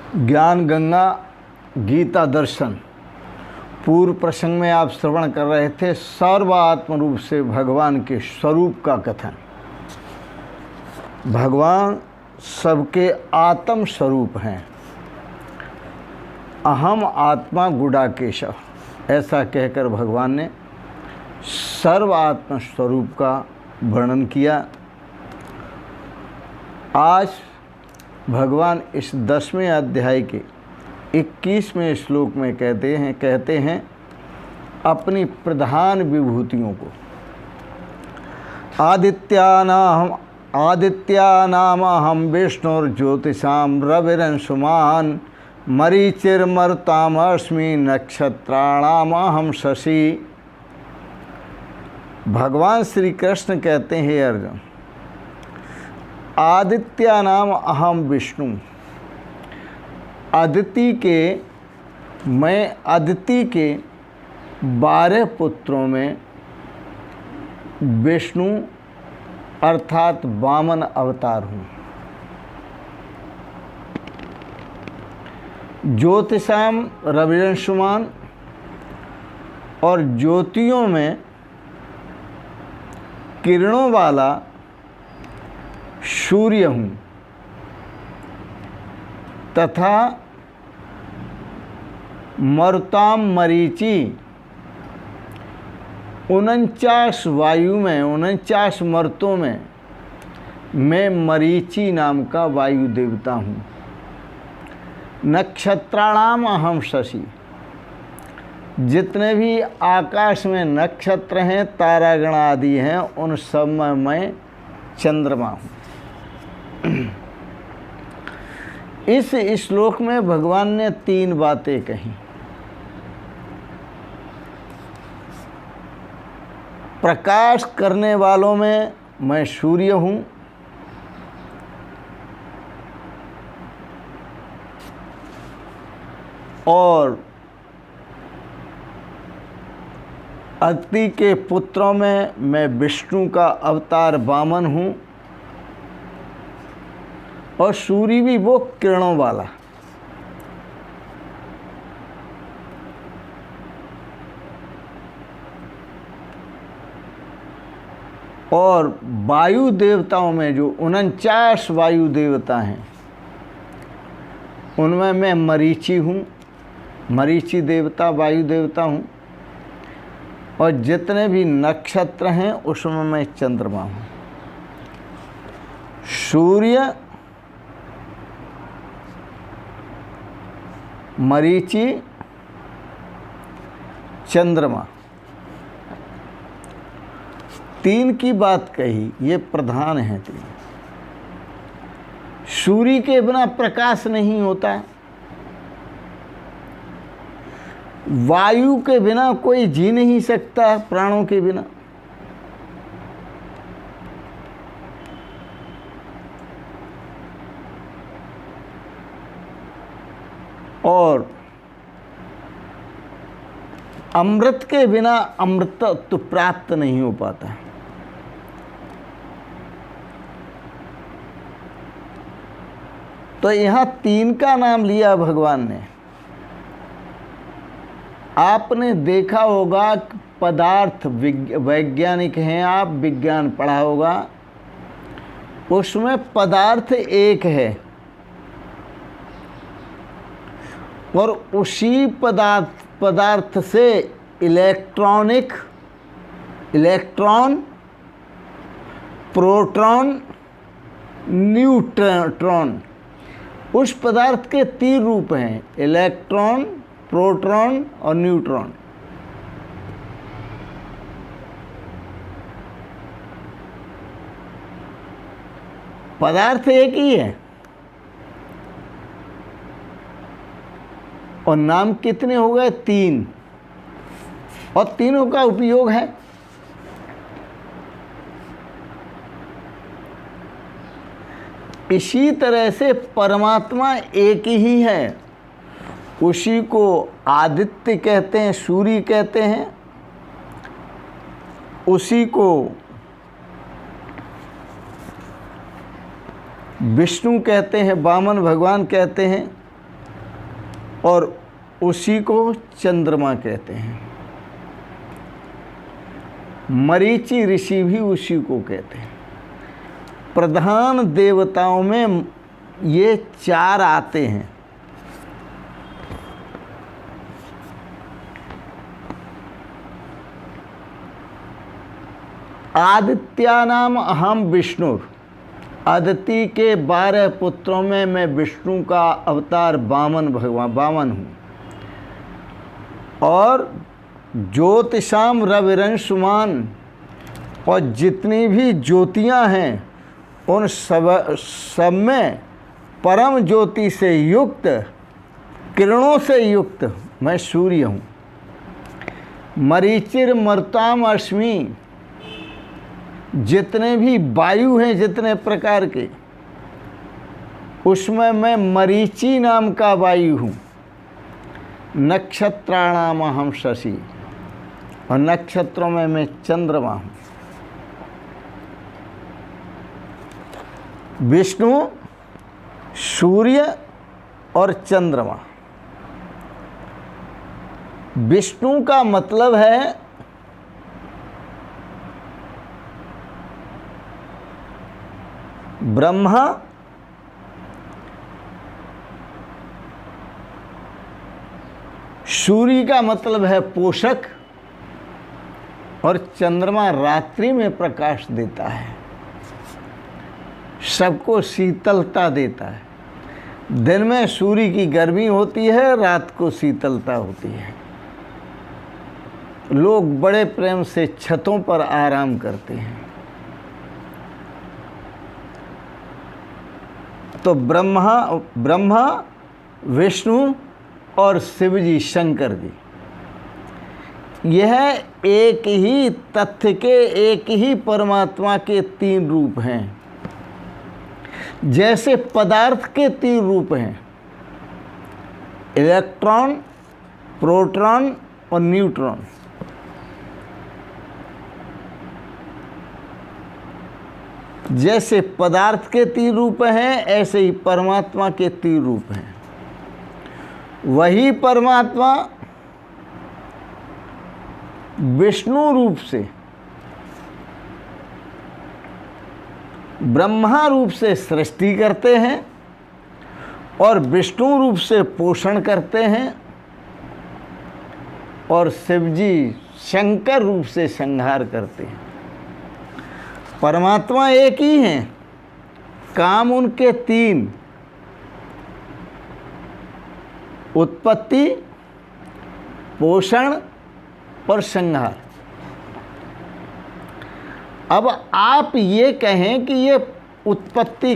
ज्ञान गंगा गीता दर्शन पूर्व प्रसंग में आप श्रवण कर रहे थे सर्वात्म रूप से भगवान के स्वरूप का कथन। भगवान सबके आत्म स्वरूप हैं। अहम आत्मा गुडाकेशव, ऐसा कहकर भगवान ने सर्वात्म स्वरूप का वर्णन किया। आज भगवान इस 10वें अध्याय के 21वें श्लोक में कहते हैं अपनी प्रधान विभूतियों को। आदित्यानाम अहम विष्णुर्ज्योतिषाम रविरंशुमान मरीचिर्मरुतामस्मि नक्षत्राणाम अहम शशि। भगवान श्री कृष्ण कहते हैं, हे अर्जुन, आदित्यानाम अहम विष्णु, मैं अदिति के 12 पुत्रों में विष्णु अर्थात वामन अवतार हूँ। ज्योतिषाम रविरंशुमान, और ज्योतियों में किरणों वाला सूर्य हूँ, तथा मरुताम मरीचि, 49 वायु में 49 मर्तों में मैं मरीचि नाम का वायु देवता हूँ। नक्षत्राणाम अहम शशि, जितने भी आकाश में नक्षत्र हैं, तारागण आदि हैं, उन सब में मैं चंद्रमा हूँ। इस श्लोक में भगवान ने 3 बातें कही। प्रकाश करने वालों में मैं सूर्य हूँ, और अदिति के पुत्रों में मैं विष्णु का अवतार वामन हूँ, और सूर्य भी वो किरणों वाला। और वायु देवताओं में जो 49 वायु देवता हैं, उनमें मैं मरीचि हूँ, मरीचि देवता वायु देवता हूँ, और जितने भी नक्षत्र हैं उसमें मैं चंद्रमा हूँ। सूर्य, मरीचि, चंद्रमा, 3 की बात कही, ये प्रधान है 3। सूर्य के बिना प्रकाश नहीं होता, वायु के बिना कोई जी नहीं सकता, प्राणों के बिना, और अमृत के बिना अमृतत्व प्राप्त नहीं हो पाता। तो यहाँ 3 का नाम लिया भगवान ने। आपने देखा होगा कि पदार्थ वैज्ञानिक हैं, आप विज्ञान पढ़ा होगा, उसमें पदार्थ एक है, और उसी पदार्थ से इलेक्ट्रॉन, प्रोटॉन, न्यूट्रॉन, उस पदार्थ के 3 रूप हैं, इलेक्ट्रॉन, प्रोटॉन और न्यूट्रॉन। पदार्थ एक ही है, और नाम कितने हो गए? 3, और तीनों का उपयोग है। इसी तरह से परमात्मा एक ही है। उसी को आदित्य कहते हैं, सूर्य कहते हैं, उसी को विष्णु कहते हैं, वामन भगवान कहते हैं, और उसी को चंद्रमा कहते हैं। मरीचि ऋषि भी उसी को कहते हैं। प्रधान देवताओं में ये 4 आते हैं। आदित्यानाम अहम विष्णु, आदित्य के 12 पुत्रों में मैं विष्णु का अवतार वामन हूँ। और ज्योतिषाम रविरंशुमान, और जितनी भी ज्योतियाँ हैं उन सब में परम ज्योति से युक्त, किरणों से युक्त मैं सूर्य हूँ। मरीचिर मर्ताम अश्मि, जितने भी वायु हैं जितने प्रकार के, उसमें मैं मरीचि नाम का वायु हूँ। नक्षत्राणाम अहम शशि, और नक्षत्रों में मैं चंद्रमा हूँ। विष्णु, सूर्य और चंद्रमा। विष्णु का मतलब है ब्रह्मा, सूर्य का मतलब है पोषक, और चंद्रमा रात्रि में प्रकाश देता है, सबको शीतलता देता है। दिन में सूर्य की गर्मी होती है, रात को शीतलता होती है। लोग बड़े प्रेम से छतों पर आराम करते हैं। तो ब्रह्मा, विष्णु और शिवजी, शंकर जी, यह एक ही तथ्य के, एक ही परमात्मा के 3 रूप हैं। जैसे पदार्थ के 3 रूप हैं, इलेक्ट्रॉन, प्रोटॉन और न्यूट्रॉन। जैसे पदार्थ के 3 रूप हैं, ऐसे ही परमात्मा के 3 रूप हैं। वही परमात्मा विष्णु रूप से, ब्रह्मा रूप से सृष्टि करते हैं, और विष्णु रूप से पोषण करते हैं, और शिवजी शंकर रूप से संहार करते हैं। परमात्मा एक ही हैं, काम उनके 3, उत्पत्ति, पोषण और संहार। अब आप ये कहें कि ये उत्पत्ति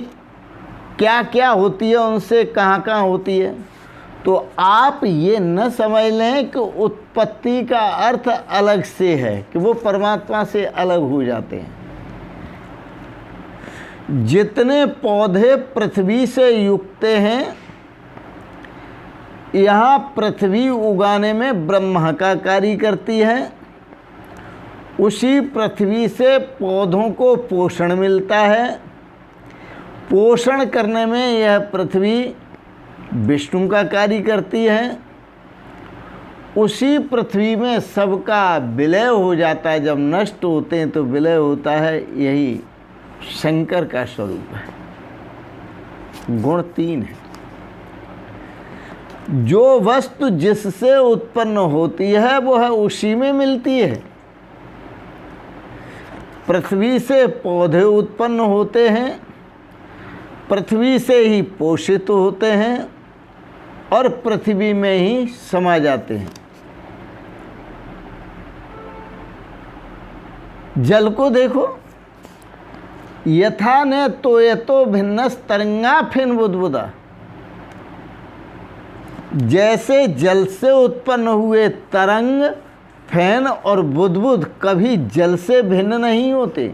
क्या क्या होती है, उनसे कहाँ कहाँ होती है, तो आप ये न समझ लें कि उत्पत्ति का अर्थ अलग से है, कि वो परमात्मा से अलग हो जाते हैं। जितने पौधे पृथ्वी से युक्त हैं, यहाँ पृथ्वी उगाने में ब्रह्मा का कार्य करती है। उसी पृथ्वी से पौधों को पोषण मिलता है। पोषण करने में यह पृथ्वी विष्णु का कार्य करती है। उसी पृथ्वी में सबका विलय हो जाता है, जब नष्ट होते हैं तो विलय होता है। यही शंकर का स्वरूप है। गुण 3 है। जो वस्तु जिससे उत्पन्न होती है वो है उसी में मिलती है। पृथ्वी से पौधे उत्पन्न होते हैं, पृथ्वी से ही पोषित होते हैं, और पृथ्वी में ही समा जाते हैं। जल को देखो, यथा न तो ये तो भिन्नस तरंगा फिन बुदबुदा। जैसे जल से उत्पन्न हुए तरंग, फैन और बुदबुद कभी जल से भिन्न नहीं होते।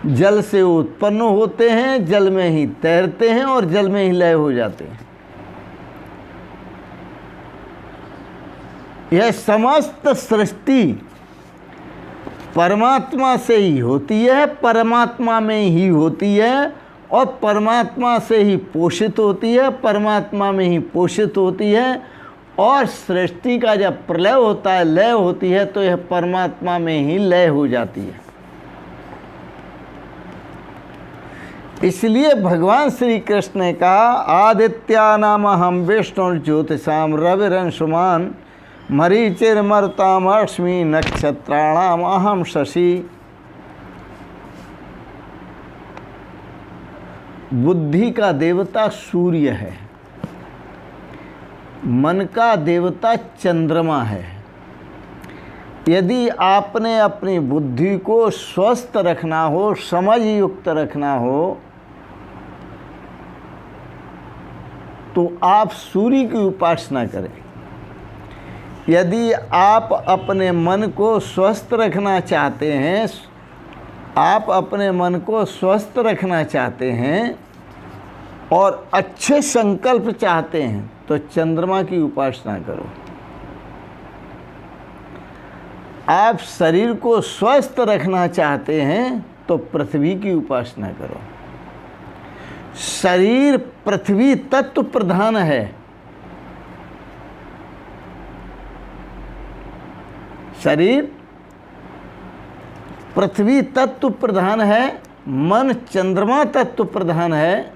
जल से उत्पन्न होते हैं, जल में ही तैरते हैं और जल में ही लय हो जाते हैं। यह समस्त सृष्टि परमात्मा से ही होती है, परमात्मा में ही होती है, और परमात्मा से ही पोषित होती है, परमात्मा में ही पोषित होती है। और सृष्टि का जब प्रलय होता है, लय होती है, तो यह परमात्मा में ही लय हो जाती है। इसलिए भगवान श्री कृष्ण ने कहा, आदित्यानाम हम विष्णु ज्योतिषाम रविरंशुमान मरीचिर्मरुताम अस्मि नक्षत्राणाम अहम शशि। बुद्धि का देवता सूर्य है, मन का देवता चंद्रमा है। यदि आपने अपनी बुद्धि को स्वस्थ रखना हो, समझ युक्त रखना हो, तो आप सूर्य की उपासना करें। यदि आप अपने मन को स्वस्थ रखना चाहते हैं, आप अपने मन को स्वस्थ रखना चाहते हैं और अच्छे संकल्प चाहते हैं, तो चंद्रमा की उपासना करो। आप शरीर को स्वस्थ रखना चाहते हैं तो पृथ्वी की उपासना करो। शरीर पृथ्वी तत्व प्रधान है। शरीर पृथ्वी तत्व प्रधान है, मन चंद्रमा तत्व प्रधान है,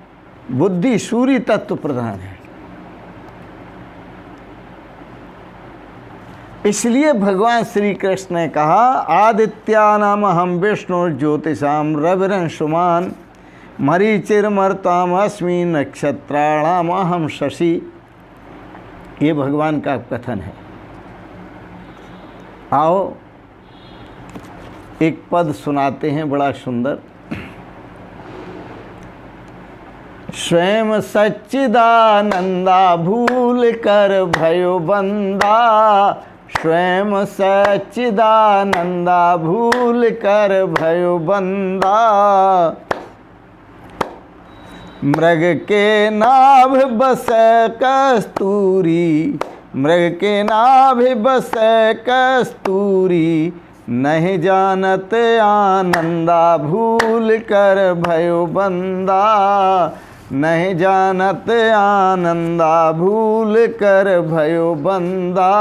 बुद्धि सूर्य तत्व प्रधान है। इसलिए भगवान श्री कृष्ण ने कहा, आदित्यानाम हम विष्णु ज्योतिषाम रविरंशुमान मरीचिर्मरुताम अस्मि नक्षत्राणाम अहम शशि। ये भगवान का कथन है। आओ एक पद सुनाते हैं बड़ा सुंदर। स्वयं सच्चिदानंदा भूल कर भयो बंदा, स्वयं सच्चिदानंदा भूल कर भयो बंदा। मृग के नाभ बस कस्तूरी, मृग के नाभ बस कस्तूरी, नहीं जानत आनंदा भूल कर भयो बंदा, नहीं जानत आनंदा भूल कर भयो बंदा।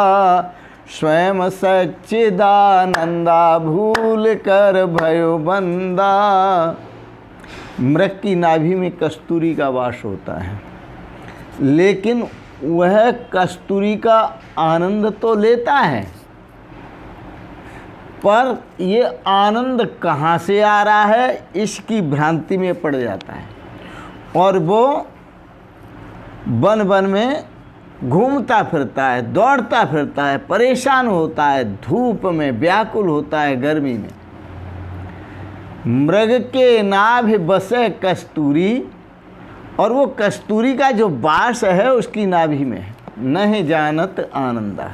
स्वयं सच्चिदानंदा भूल कर भयो बंदा। मृग की नाभि में कस्तूरी का वास होता है, लेकिन वह कस्तूरी का आनंद तो लेता है, पर ये आनंद कहाँ से आ रहा है इसकी भ्रांति में पड़ जाता है और वो वन वन में घूमता फिरता है, दौड़ता फिरता है, परेशान होता है, धूप में व्याकुल होता है, गर्मी में। मृग के नाभ बसे कस्तूरी, और वो कस्तूरी का जो वास है उसकी नाभि में है। नहीं जानत आनंदा,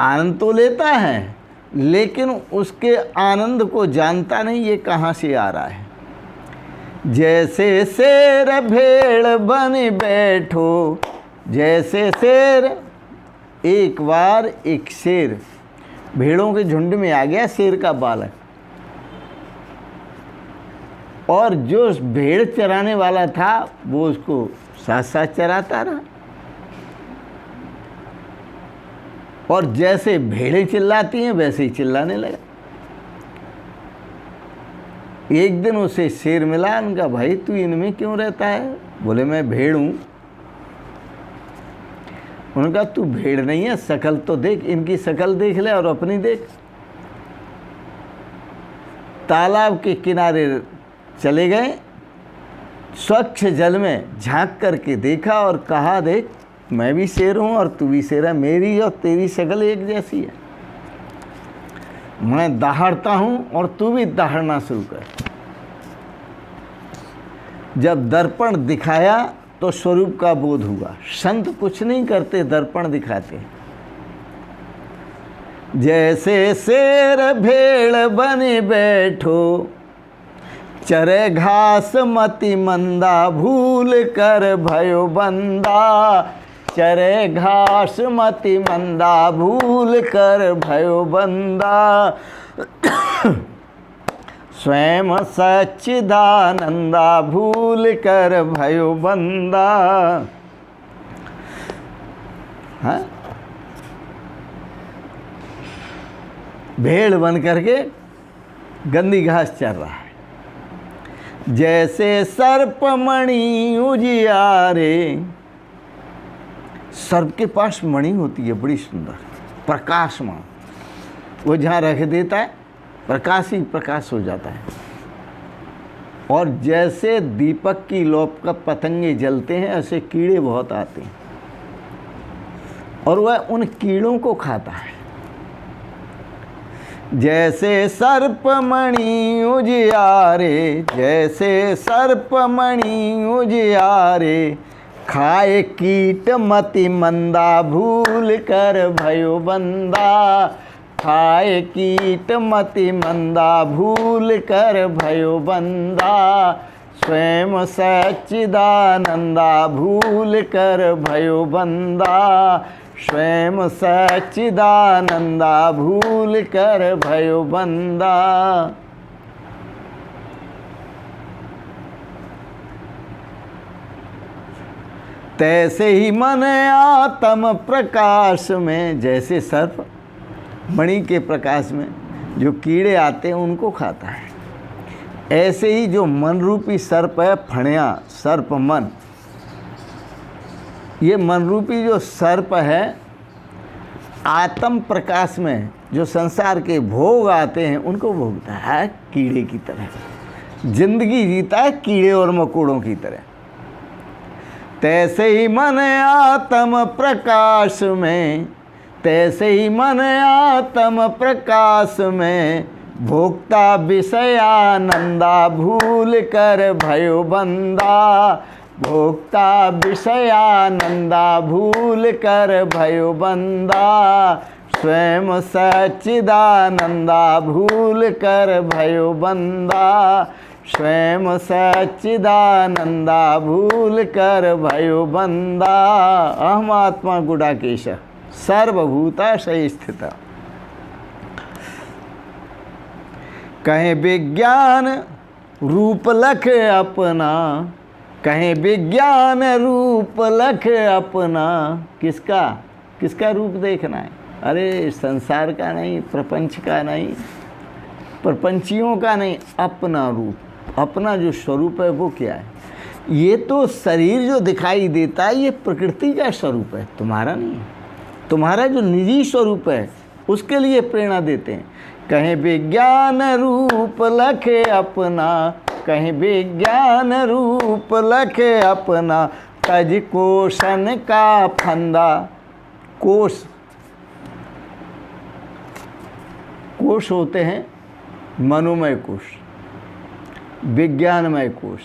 आनंद तो लेता है लेकिन उसके आनंद को जानता नहीं ये कहाँ से आ रहा है। जैसे शेर भेड़ बन बैठो, जैसे शेर, एक बार एक शेर भेड़ों के झुंड में आ गया, शेर का बालक, और जो भेड़ चराने वाला था वो उसको साथ साथ चराता रहा, और जैसे भेड़ें चिल्लाती हैं वैसे ही चिल्लाने लगा। एक दिन उसे शेर मिला, उनका भाई तू इनमें क्यों रहता है? बोले मैं भेड़ हूँ। उनका तू भेड़ नहीं है, शकल तो देख, इनकी शकल देख ले और अपनी देख। तालाब के किनारे चले गए, स्वच्छ जल में झांक करके देखा और कहा देख मैं भी शेर हूँ और तू भी शेर है, मेरी और तेरी शक्ल एक जैसी है। मैं दहाड़ता हूँ और तू भी दहाड़ना शुरू कर। जब दर्पण दिखाया तो स्वरूप का बोध हुआ। संत कुछ नहीं करते, दर्पण दिखाते। जैसे शेर भेड़ बने बैठो, चरे घास मति मंदा भूल कर भयो बंदा, चरे घास मति मंदा भूल कर भयो बंदा। स्वयं सच्चिदानंदा भूल कर भयो बंदा। हाँ, भेड़ बन करके गंदी घास चर रहा है। जैसे सर्पमणि उजियारे, सर्प के पास मणि होती है बड़ी सुंदर प्रकाशमान, वो जहाँ रख देता है प्रकाश ही प्रकाश हो जाता है। और जैसे दीपक की लौप का पतंगे जलते हैं, ऐसे कीड़े बहुत आते हैं और वह उन कीड़ों को खाता है। जैसे सर्पमणि उजियारे, जैसे सर्पमणि उजियारे, खाए कीट मति मंदा, भूल कर भयो बंदा। खाए कीट मति मंदा, भूल कर भयो बंदा। स्वयं सच्चिदानंदा, भूल कर भयो बंदा। स्वयं सच्चिदानंदा, भूल कर भयो बंदा। तैसे ही मन आत्म प्रकाश में, जैसे सर्प मणि के प्रकाश में जो कीड़े आते हैं उनको खाता है, ऐसे ही जो मन रूपी सर्प है, फणिया सर्प मन, ये मन रूपी जो सर्प है आत्म प्रकाश में जो संसार के भोग आते हैं उनको भोगता है कीड़े की तरह, जिंदगी जीता है कीड़े और मकोड़ों की तरह। तैसे ही मन आत्म प्रकाश में, तैसे ही मन आत्म प्रकाश में, भोक्ता विषयानंदा, भूल कर भयो बंदा। भोक्ता विषयानंदा, भूल कर भयो बंदा। स्वयं सच्चिदानंदा, भूल कर भयो बंदा। स्वयं सच्चिदानंदा, भूल कर भयो बंदा। अहम आत्मा गुडाकेश सर्वभूता सही स्थित। कहें विज्ञान रूप लख अपना, कहें विज्ञान रूप लख अपना। किसका किसका रूप देखना है? अरे संसार का नहीं, प्रपंच का नहीं, प्रपंचियों का नहीं, अपना रूप, अपना जो स्वरूप है वो क्या है? ये तो शरीर जो दिखाई देता है ये प्रकृति का स्वरूप है, तुम्हारा नहीं है। तुम्हारा जो निजी स्वरूप है उसके लिए प्रेरणा देते हैं। कहें विज्ञान रूप लखे अपना, कहें विज्ञान रूप लखे अपना। तज कोशन का फंदा, कोश, कोश होते हैं मनोमय कोश, विज्ञानमय कोश,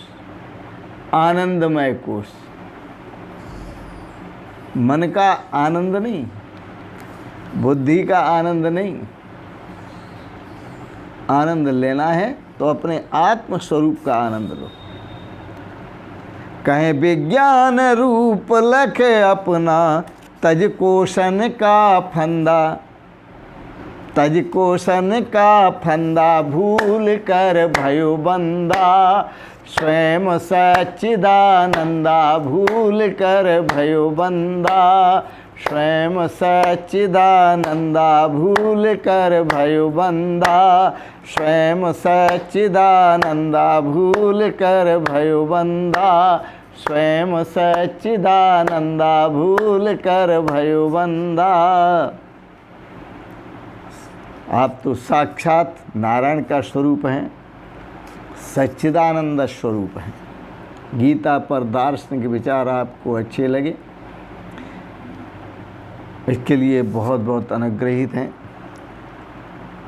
आनंदमय कोश। मन का आनंद नहीं, बुद्धि का आनंद नहीं, आनंद लेना है तो अपने आत्म स्वरूप का आनंद लो। कहें विज्ञान रूप लख अपना, तज कोशन का फंदा। तज कोशन का फंदा, भूल कर भयो बंदा। स्वयं सच्चिदानंदा, भूल कर भयो बंदा। स्वयं सच्चिदानंदा, भूल कर भयो बंदा। स्वयं सच्चिदानंदा, भूल कर भयो बंदा। स्वयं सच्चिदानंदा, भूल कर भयो बंदा। आप तो साक्षात नारायण का स्वरूप हैं, सच्चिदानंद स्वरूप हैं। गीता पर दार्शनिक विचार आपको अच्छे लगे, इसके लिए बहुत बहुत अनुग्रहित हैं।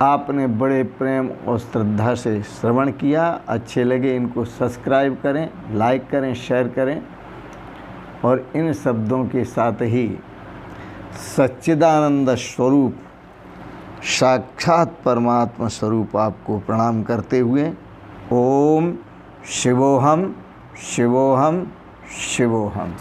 आपने बड़े प्रेम और श्रद्धा से श्रवण किया, अच्छे लगे इनको सब्सक्राइब करें, लाइक करें, शेयर करें। और इन शब्दों के साथ ही सच्चिदानंद स्वरूप, साक्षात परमात्मा स्वरूप आपको प्रणाम करते हुए ओम शिवोहम शिवोहम शिवोहम।